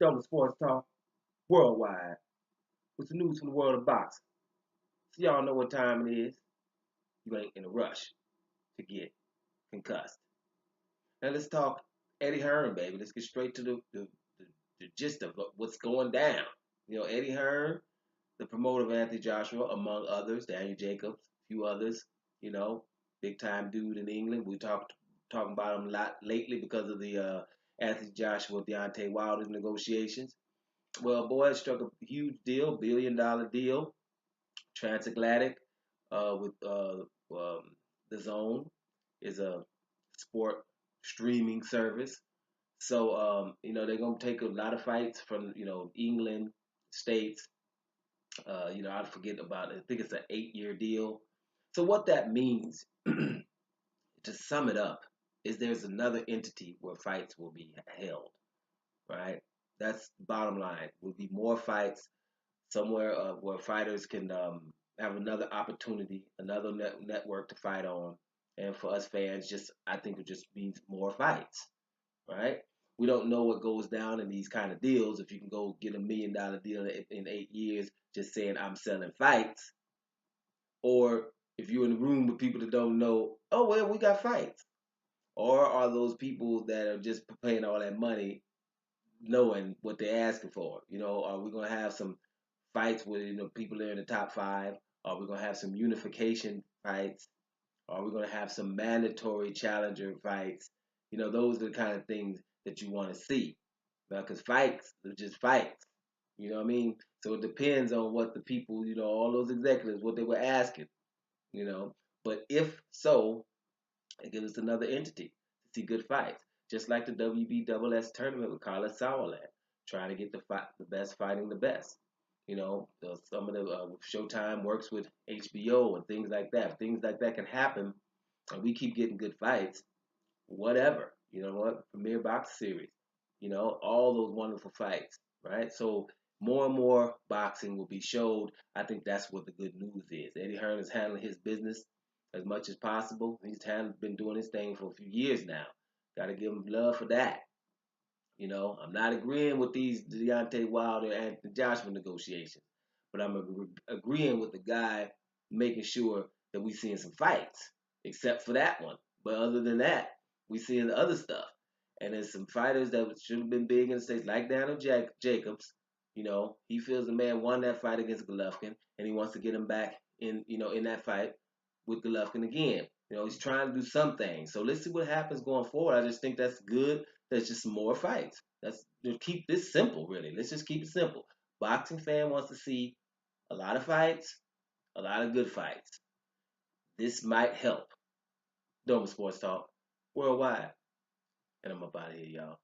Double Sports Talk worldwide with the news from the world of boxing. So y'all know what time it is. You ain't in a rush to get concussed. Now let's talk Eddie Hearn, baby. Let's get straight to the gist of what's going down. Eddie Hearn, the promoter of Anthony Joshua, among others, Daniel Jacobs, a few others, you know, big time dude in England. We talking about him a lot lately because of the Anthony Joshua Deontay Wilder negotiations. Well, boy, it struck a huge deal, $1 billion deal, transatlantic, with the Zone is a sport streaming service. So, they're gonna take a lot of fights from England, states. I forget about it. I think it's an 8-year deal. So what that means, to sum it up, is there's another entity where fights will be held. Right? That's the bottom line. Will be more fights somewhere where fighters can have another opportunity, another network to fight on. And for us fans, just I think it just means more fights, right? We don't know what goes down in these kind of deals. If you can go get $1 million deal in 8 years, just saying I'm selling fights, or if you're in a room with people that don't know, oh well, we got fights, or are those people that are just paying all that money knowing what they're asking for? Are we gonna have some fights with people that are in the top five? Are we gonna have some unification fights? Are we gonna have some mandatory challenger fights? Those are the kind of things that you want to see. Because fights are just fights. You know what I mean? So it depends on what the people, all those executives, what they were asking. You know, but if so, it gives us another entity to see good fights. Just like the WBSS tournament with Carlos Sauerland, trying to get the best fighting the best. Some of the Showtime works with HBO and things like that. Things like that can happen, and we keep getting good fights. Whatever, you know what? Premier Box Series, all those wonderful fights, right? So more and more boxing will be showed. I think that's what the good news is. Eddie Hearn is handling his business as much as possible. Been doing his thing for a few years now. Got to give him love for that. I'm not agreeing with these Deontay Wilder and the Joshua negotiations, but I'm agreeing with the guy making sure that we seeing some fights, except for that one. But other than that, we seeing the other stuff. And there's some fighters that should have been big in the States, like Daniel Jacobs. He feels the man won that fight against Golovkin, and he wants to get him back in that fight with Golovkin again. He's trying to do some things. So let's see what happens going forward. I just think that's good. There's just more fights. Let's keep this simple, really. Let's just keep it simple. Boxing fan wants to see a lot of fights, a lot of good fights. This might help. Doma Sports Talk worldwide. And I'm up out of here, y'all.